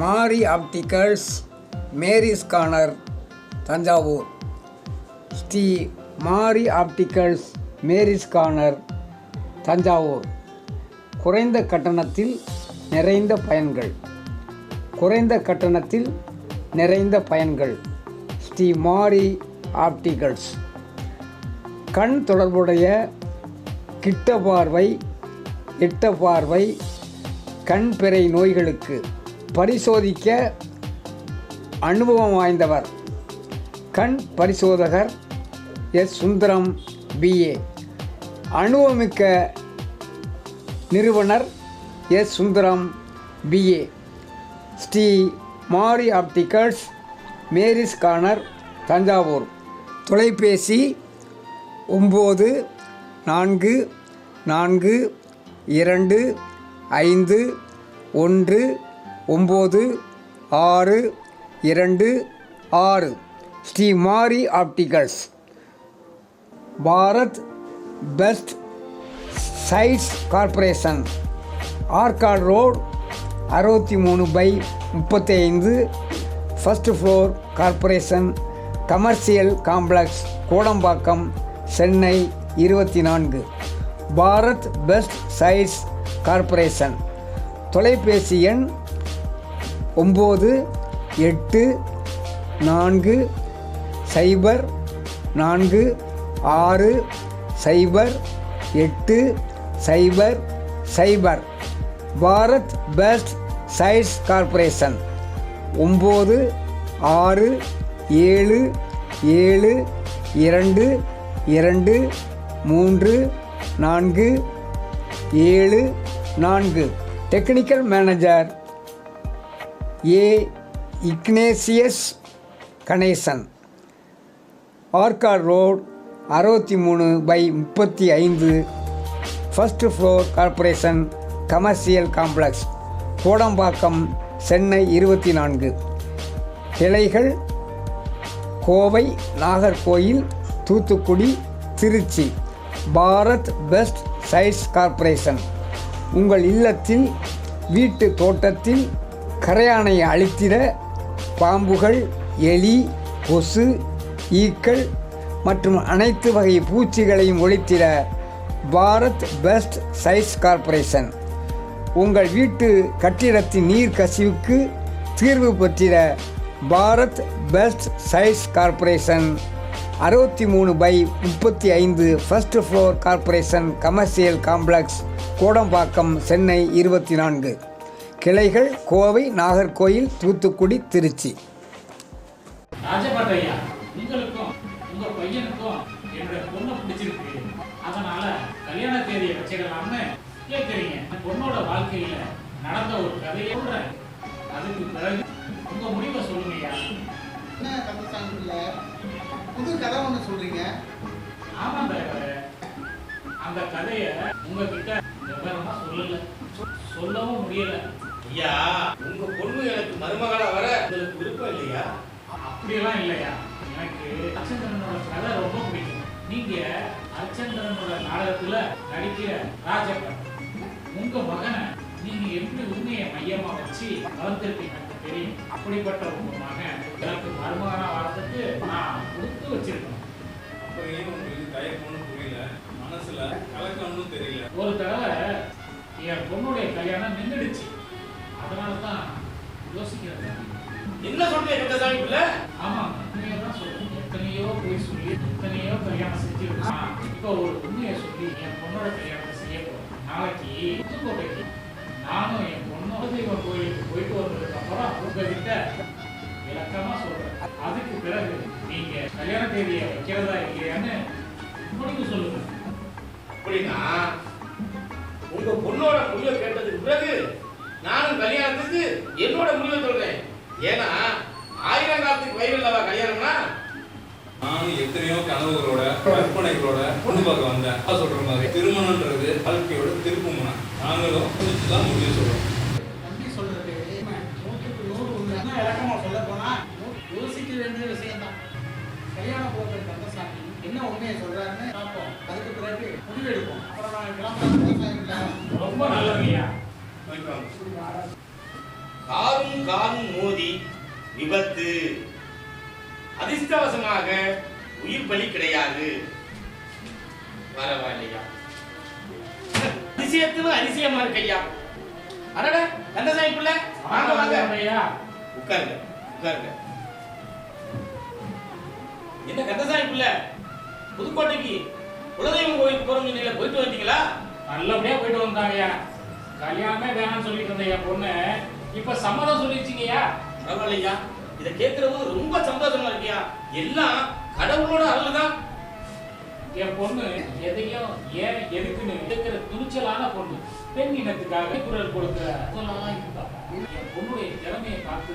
மாரி opticals, Mary's corner, Thanjavur. Sri Mari opticals, Mary's corner, Thanjavur. குறைந்த கட்டணத்தில் நிறைந்த பயன்கள். குறைந்த கட்டணத்தில் நிறைந்த பயன்கள். ஸ்ரீ மாரி ஆப்டிகல்ஸ். கண் தொடர்புடைய கிட்ட பார்வை, எட்ட பார்வை, கண் பிறை நோய்களுக்கு பரிசோதிக்க அனுபவம் வாய்ந்தவர் கண் பரிசோதகர் எஸ். சுந்தரம் BA. அனுபவமிக்க நிறுவனர் S. Sundaram BA. Sri Mari opticals, Mary's corner, Thanjavur. தொலைபேசி 9442199626. Sri Mari opticals. Bharat pesticides corporation, Arcot road, 63/35, first floor, corporation commercial complex, Kodambakkam, Chennai 24. Bharat pesticides corporation. தொலைபேசி எண் 9440600800. Bharat pesticides corporation 9677223474. Technical manager A. Ignatius Ganesan, Arcot road, 63/35, first floor, corporation commercial complex, Kodambakkam, Chennai 24. கிளைகள் Kovai, Nagercoil, Thoothukudi, Trichy. Bharat pesticides corporation. உங்கள் இல்லத்தில், வீட்டு தோட்டத்தில் கரையானை அழித்திட பாம்புகள், எலி, கொசு, ஈக்கள் மற்றும் அனைத்து வகை பூச்சிகளையும் ஒழித்திட பாரத் பெஸ்ட் சைட்ஸ் கார்ப்பரேஷன். உங்கள் வீட்டு கட்டிடத்தின் நீர் கசிவுக்கு தீர்வு பெற்றிட Bharat pesticides corporation, 63/35, first floor, corporation commercial complex, Kodambakkam, Chennai 24. கிளைகள் கோவை, நாகர்கோயில், தூத்துக்குடி, திருச்சி. ராஜபாட்டையா, உங்களுக்கும் உங்க பையனுக்கும் என்னோட பொண்ணை பிடிச்சிருக்கு, அதனால கல்யாண தேதியை வச்சுக்கலாம்னு கேட்குறீங்க. பொண்ணோட வாழ்க்கையில நடந்த ஒரு கதையை சொல்றேன். அதுக்கு பிறகு உங்க முடிவை சொல்லுங்கய்யா. என்ன கதை சாங்குல புது கதை ஒன்று சொல்றீங்க? ஆமாம் டிரைவர், அந்த கதையை உங்ககிட்ட விவரமா சொல்லவும் முடியல. ஐயா, உங்க பொண்ணு எனக்கு மருமகளா வர உங்களுக்கு விருப்பம் இல்லையா? அப்படியெல்லாம் இல்லையா, எனக்கு அர்ச்சந்திரனோட கதை ரொம்ப பிடிக்கும். நீங்க அர்ச்சந்திரனோட நாடகத்துல நடிக்கிற ராஜப்பன், உங்க மகனை நீங்க எப்படி உண்மையை மையமா வச்சு வளர்த்திருப்பீங்க எனக்கு தெரியும். அப்படிப்பட்ட உங்க மகன் எனக்கு மருமகனா வரதுக்கு நான் கொடுத்து வச்சிருக்கேன். அப்படியே உங்களுக்கு தயக்கம்னு புரியல, மனசுல கலக்கம்னு தெரியல. ஒரு தடவை என் பொண்ணுடைய கல்யாணம் நின்றுடுச்சு, அதனால தான் யோசிக்கிறேன். என்ன சொல்றீங்க கந்தசாமி பிள்ளை? ஆமாம், உண்மையை தான் சொல்றேன். எத்தனையோ போய் சொல்லி எத்தனையோ கல்யாணம் செஞ்சு இப்போ ஒரு உண்மையை சொல்லி என் பொண்ணோட கல்யாணத்தை செய்ய போறேன். நாளைக்கு புதுக்கோட்டைக்கு நானும் என் பொண்ணோட தெய்வ கோயிலுக்கு போயிட்டு வந்ததுக்கு அப்புறம் உங்ககிட்ட விளக்கமா சொல்றேன். அதுக்கு பிறகு நீங்க கல்யாண தேதியை வைக்கிறதா இல்லையான்னு முடிவு சொல்லுங்க. அப்படின்னா உங்க பொண்ணோட முடிவை கேட்டதுக்கு பிறகு நானும் கல்யாணத்துக்கு என்னோட முடிவை சொல்றேன். ஏன்னா 1000 காலத்துக்கு வயதில்லவா கல்யாணம்னா? நானும் எத்தனையோ கனவுகளோட கற்பனைகளோட பொண்ணு பார்க்க வந்தேன். சொல்ற மாதிரி திருமணம்ன்றது வாழ்க்கையோட திருப்புமுனை. நாங்களும் தான் முடிவு சொல்றோம். தம்பி சொல்றது 100க்கு 100 உண்மை. இலக்கமா சொல்ல போனா யோசிக்க வேண்டிய விஷயம் தான். கல்யாண போகிற கந்தசாமி என்ன உண்மையை சொல்றாருன்னு பார்ப்போம். அதுக்கு பிறகு முடிவெடுப்போம். அப்புறம் நான் கிளம்புறேன். ரொம்ப நல்லதுங்கய்யா. காரும் காரும் மோதி விபத்து. அதிர்ஷ்டவசமாக உயிர் பலி கிடையாது. பரவாயில்லையா, அதிசயத்துல அதிசயமா இருக்கு ஐயா. அடட கந்தசாமி பிள்ளை, வாங்க வாங்க ஐயா. உட்காருங்க உட்காருங்க. என்ன கந்தசாமி பிள்ளை, புதுக்கோட்டைக்கு குலதெய்வம் கோயிலுக்கு போறோம் நீங்க போயிட்டு வந்தீங்களா? நல்லபடியா போயிட்டு வந்தாங்கய்யா. கல்யாணமே வேணாம்னு சொல்லிட்டு இருந்த என் பொண்ணு இப்ப சம்மதம் சொல்லிடுச்சிங்கய்யா. பரவாயில்லையா, இதை கேட்கறது ரொம்ப சந்தோஷமா இருக்கியா. எல்லாம் கடவுளோட அருள் தான். என் பொண்ணு எதையும் ஏன் எதுக்குன்னு இருக்கிற துணிச்சலான பொண்ணு. பெண் இனத்துக்காக குரல் கொடுக்கிற என் பொண்ணுடைய திறமையை பார்த்து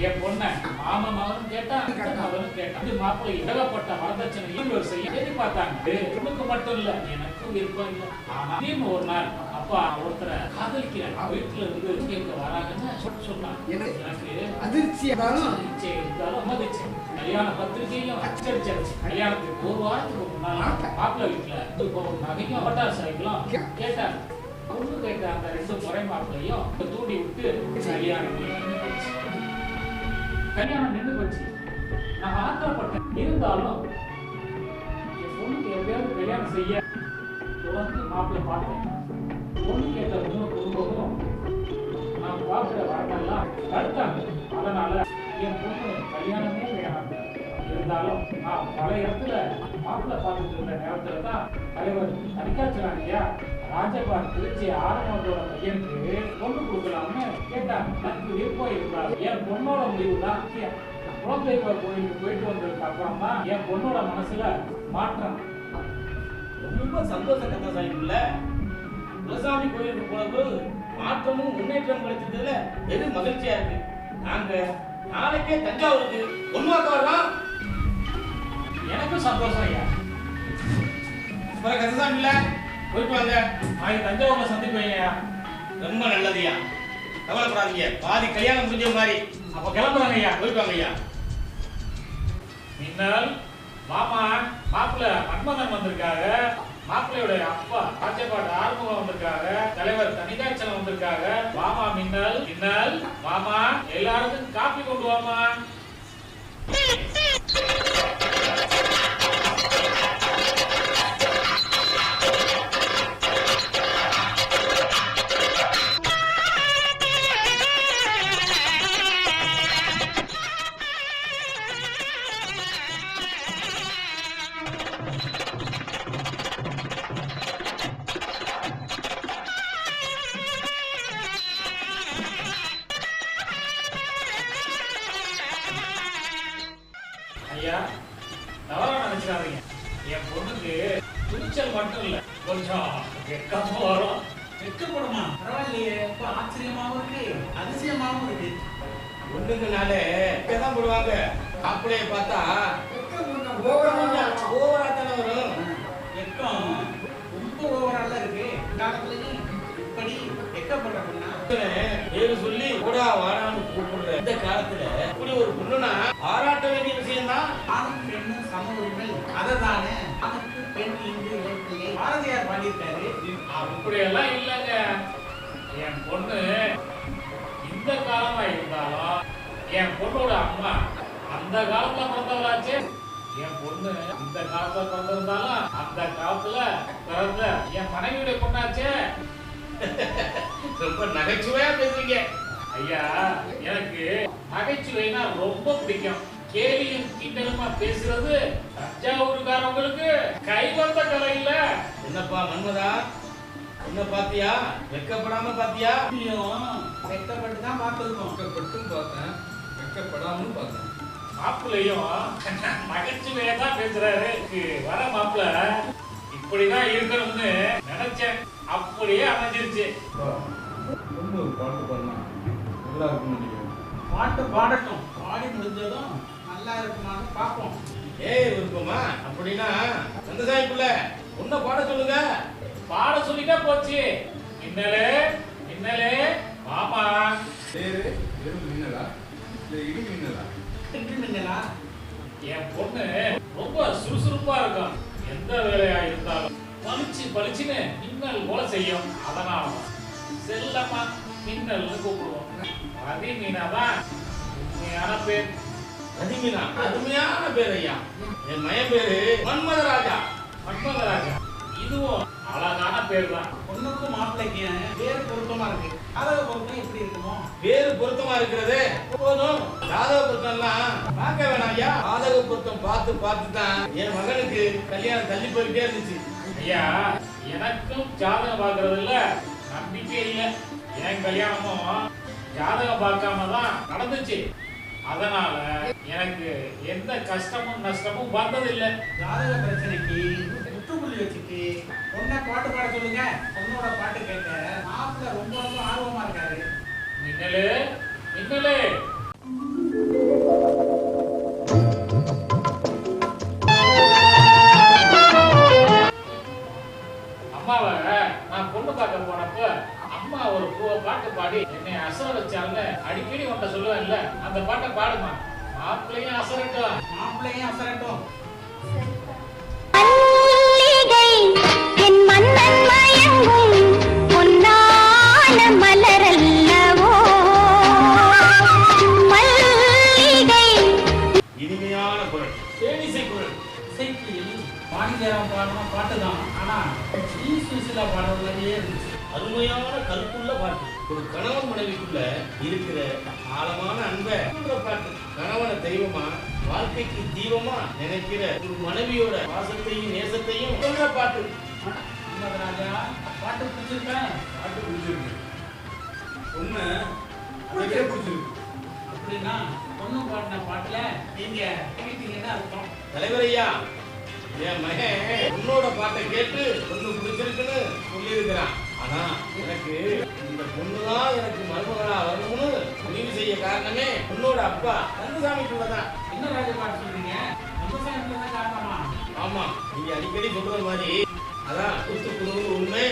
என் பொண்ணை மாமா மகனும் கேட்டா மகனும் கேட்டான். இது மாப்பிள்ளை ஏகப்பட்ட வரதட்சணை செய்ய எதிர்பார்த்தாங்க. பொண்ணுக்கு மட்டும் இல்ல, எனக்கும் விருப்பம் இல்லை. ஆனா ஒரு நாள் அப்பா ஒருத்தரை காதலிக்கிறேன் வீட்டுல இருந்து கேட்க வராங்கன்னு சொன்னாங்க. எனக்கு அதிர்ச்சி இருந்தாலும் மதிச்சேன். கல்யாண பத்திரிகையும் அச்சடிச்சாச்சு. கல்யாணத்துக்கு ஒரு வாரத்துக்கு முன்னால மாப்பிள்ளை வீட்டுல ஒரு நகையும் பட்டாசு சைக்கிளும் கேட்டாங்க. பொண்ணு கேட்ட அந்த 2 முறை மாப்பிள்ளையும் தூண்டி விட்டு கல்யாணம் நின்று போச்சு. நான் ஆத்திரப்பட்டேன். இருந்தாலும் என் பொண்ணுக்கு எப்படியாவது கல்யாணம் செய்ய தொடர்ந்து மாப்பிள்ளை பார்த்தேன். பொண்ணு கேட்ட 3 குடும்பமும் நான் பார்க்கிற வரங்கெல்லாம் தடுத்தாங்க. அதனால என் பொண்ணு கல்யாணமே வேணாம். இருந்தாலும் நான் பல இடத்துல மாப்பிள்ளை பார்த்துட்டு இருந்த நேரத்துல தான் தலைவர் தனிக்காட்சியா ராஜபாட் திருச்சி ஆரம்பத்தோட பையனுக்கு பொண்ணு கொடுக்கலாம்னு கேட்டாங்க. எனக்கு விருப்பம் இருந்தாலும் என் பொண்ணோட முடிவு தான். குலதெய்வ கோயிலுக்கு போயிட்டு வந்ததுக்கு அப்புறம் தான் என் பொண்ணோட மனசுல மாற்றம். ரொம்ப சந்தோஷம் கந்தசாமி பிள்ளை. குலசாமி கோயிலுக்கு போனது மாற்றமும் முன்னேற்றம் கிடைச்சதுல வெகு மகிழ்ச்சியா இருக்கு. நாங்க நாளைக்கே தஞ்சாவூருக்கு பொண்ணு பார்க்க வரலாம். எனக்கும் சந்தோஷம் ஐயா. கந்தசாமி பிள்ளை போயிட்டு வாங்க. நாளைக்கு தஞ்சாவூர்ல சந்திப்பீங்க. ரொம்ப நல்லதுயா, கவலைப்படாதீங்க. பாதி கல்யாணம் முடிஞ்ச மாதிரி. அப்ப கிளம்புறாங்க ஐயா. போயிட்டு வாங்க ஐயா. மின்னல் மாமா மாப்பிள்ளை மன்மதன் வந்திருக்காங்க. மாப்பிள்ளையோட அப்பா ராஜபாட் ஆறுமுகம் வந்திருக்காங்க. தலைவர் தனிகாச்சலம் வந்திருக்காங்க. வாமா மின்னல். மின்னல் வாமா, எல்லாருக்கும் காப்பி கொண்டு வாமா. ஐயா, தவறா நினைச்சிடாதீங்க. என் பொண்ணுக்கு துணிச்சல் மட்டும் இல்ல, கொஞ்சம் வெக்கமும் வரும். வெட்கப்படுமா? பரவாயில்லையே, ரொம்ப ஆச்சரியமாவும் இருக்கு, அதிசயமாவும் இருக்கு. ஒண்ணுங்கனால தான் போடுவாங்க. மாப்பிள்ளைய பார்த்தா ஓவரா தானே வரும். வெட்கம் ரொம்ப ஓவரால இருக்கு. காலத்துலயும் இப்படி வெட்கப்படுற பொண்ணா? பேரு சொல்லி கூடா வாடான்னு கூப்பிடுற இந்த காலத்துல இப்படி ஒரு பொண்ணுனா பாராட்ட வேண்டிய விஷயம் தான். ஆணும் பெண்ணும் சம உரிமை, அததானே ஆணுக்கு பெண் இங்கு இயற்கையை பாரதியார் பாடியிருக்காரு. அப்படியெல்லாம் இல்லைங்க. என் பொண்ணு இந்த காலமா இருந்தாலும் என் பொண்ணோட அம்மா அந்த காலத்துல பிறந்தவளாச்சே. என் பொண்ணு இந்த காலத்துல பிறந்திருந்தாலும் அந்த காலத்துல பிறந்த என் மனைவியுடைய பொண்ணாச்சே. ரொம்ப நகைச்சுவையா பேசுறீங்க ஐயா. எனக்கு நகைச்சுவைனா ரொம்ப பிடிக்கும். கேலியும் கிண்டலுமா பேசுறது தஞ்சாவூருக்காரவங்களுக்கு கைவந்த கலை இல்ல. என்னப்பா மன்மதா, என்ன பாத்தியா? வெக்கப்படாம பாத்தியா? வெட்கப்பட்டு தான் பார்த்துருக்கோம். வெக்கப்பட்டும் பார்த்தேன், வெக்கப்படாமலும் பார்த்தேன். மாப்பிள்ளையும் நகைச்சுவையா தான் பேசுறாரு. வர மாப்பிள்ள இப்படிதான் இருக்கணும்னு நினைச்சேன். அப்படியே அமைஞ்சிருச்சு. ரொம்ப ஒரு பாட்டு பாடலாம், நல்லா இருக்கும்னு நினைக்கிறேன். பாட்டு பாடட்டும், பாடி முடிஞ்சதும் நல்லா இருக்குமான்னு பார்ப்போம். ஏய் விருப்பமா? அப்படின்னா கந்தசாமி பிள்ளை உன்னை பாட சொல்லுங்க. பாட சொல்லிட்டா போச்சு. மின்னலே மின்னலே மாமா. பேரு வெறும் மின்னலா இல்லை இடி மின்னலா? இடி மின்னலா? என் பொண்ணு ரொம்ப சுறுசுறுப்பா இருக்கும். எந்த வேலையா இருந்தாலும் பளிச்சு பளிச்சுன்னு மின்னல் போல செய்யும். அதனால செல்லமா மின்னல்னு கூப்பிடுவோம். ரதி மீனா தான் உண்மையான பேர். ரதிமீனா அருமையான பேர் ஐயா. என் மயன் பேரு மன்மதராஜா. மன்மதராஜா இதுவும் அழகான பேர் தான். பொண்ணுக்கும் மாப்பிள்ளைக்கும் பேர் பொருத்தமா இருக்கு. ஜாதக பொருத்தம் எப்படி இருக்குமோ? பேரு பொருத்தமா இருக்கிறது போதும். ஜாதக பொருத்தம்லாம் பார்க்க வேணாம் ஐயா. ஜாதக பொருத்தம் பார்த்து பார்த்து தான் என் மகனுக்கு கல்யாணம் தள்ளி போயிட்டே இருந்துச்சு. ஐயா, எனக்கும் ஜாதகம் பார்க்கறதுல நம்பிக்கை இல்லை. என் கல்யாணமும் ஜாதகம் பார்க்காம தான் நடந்துச்சு. அதனால எனக்கு எந்த கஷ்டமும் நஷ்டமும் வந்ததில்லை. ஜாதக பிரச்சனைக்கு முற்றுப்புள்ளி வச்சுட்டு பொண்ணை பாட்டு பாட சொல்லுங்க. பொண்ணோட பாட்டு கேட்க மாப்பிள்ளை ரொம்ப ரொம்ப ஆர்வமா இருக்காரு. மின்னலே மின்னலே அம்மாவை நான் பொண்ணு பார்க்க போனப்ப அம்மா ஒரு பாட்டு பாடி என்னை அசர வச்சாங்க. அடிக்கடி உன்ட்ட சொல்லுவேன்ல, அந்த பாட்டை பாடுமா. மாப்பிள்ளையும் அசரட்டும். மாப்பிள்ளையும் அசரட்டும். மல்லிகை என் மன்னன் மயங்கும் பொன்னான மலரல்லவோ மல்லிகை. இனிமையான குரல், தேனிசை குரல். இசைக்கு வாணிஜரம் பாடின பாட்டு தான். ஆனா சுவிசில பாடுற மாதிரியே இருந்துச்சு. அருமையான கருத்துள்ள பாட்டு. ஒரு கணவன் மனைவிக்குள்ள இருக்கிற ஆழமான அன்பை சொல்ற பாட்டு. கணவனை தெய்வமா, வாழ்க்கைக்கு தீபமா நினைக்கிற ஒரு மனைவியோட பாசத்தையும் நேசத்தையும் சொல்ற பாட்டு. ராஜா பாட்டு பிடிச்சிருக்கேன். பாட்டு பிடிச்சிருக்கு. பொண்ணு உனக்கே பிடிச்சிருக்கு. அப்படின்னா பொண்ணு பாடின பாட்டுல நீங்க கேட்டீங்கன்னா அர்த்தம். தலைவர் ஐயா, என் மகன் உன்னோட பாட்டை கேட்டு பொண்ணு பிடிச்சிருக்குன்னு சொல்லி இருக்கிறான். ஆனா எனக்கு இந்த பொண்ணுதான் எனக்கு மருமகளா வரணும்னு முடிவு செய்ய காரணமே உன்னோட அப்பா கந்தசாமி தான். என்ன ராஜா பாட்டு சொல்றீங்க? விவசாயத்துல தான் காரணமா? ஆமா, நீங்க அடிக்கடி சொல்ற மாதிரி அதான் குத்து குடும்பம் உண்மை,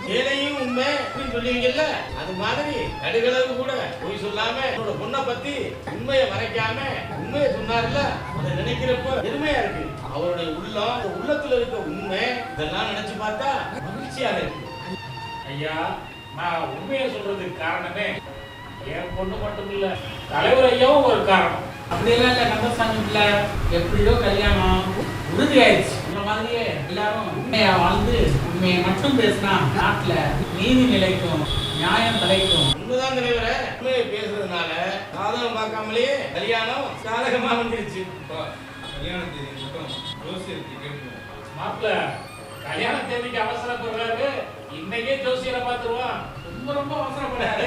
வேலையும் உண்மை அப்படின்னு சொல்லுவீங்கல்ல, அது மாதிரி நடுகளவு கூட போய் சொல்லாம உன்னோட பொண்ணை பத்தி உண்மையை மறைக்காம உண்மையை சொன்னார்ல, அதை நினைக்கிறப்ப பெருமையா இருக்கு. அவருடைய உள்ளம், அந்த உள்ளத்துல இருக்க உண்மை, இதெல்லாம் நினைச்சு பார்த்தா மகிழ்ச்சியாக இருக்கு. ஐயா, நான் உண்மையை சொல்றதுக்கு காரணமே என் பொண்ணு மட்டும் இல்ல, தலைவர் ஐயாவும் ஒரு காரணம். அப்படியெல்லாம் இல்ல கந்தசாமி பிள்ளை. எப்படியோ கல்யாணம் உறுதி ஆயிடுச்சு. இந்த மாதிரியே எல்லாரும் உண்மையா வாழ்ந்து உண்மையை மட்டும் பேசினா நாட்டுல நீதி நிலைக்கும், நியாயம் தலைக்கும். உண்மைதான் தலைவரே, உண்மையை பேசுறதுனால சாதகம் பார்க்காமலேயே கல்யாணம் சாதகமா வந்துருச்சு. அப்பா, கல்யாண தேதி மட்டும் ஜோசியருக்கு கேட்கணும். மாப்பிள்ள கல்யாண தேதிக்கு அவசரப்படுறாரு. இன்னைக்கே ஜோசியரை பார்த்துருவான். ரொம்ப ரொம்ப அவசரப்படாது.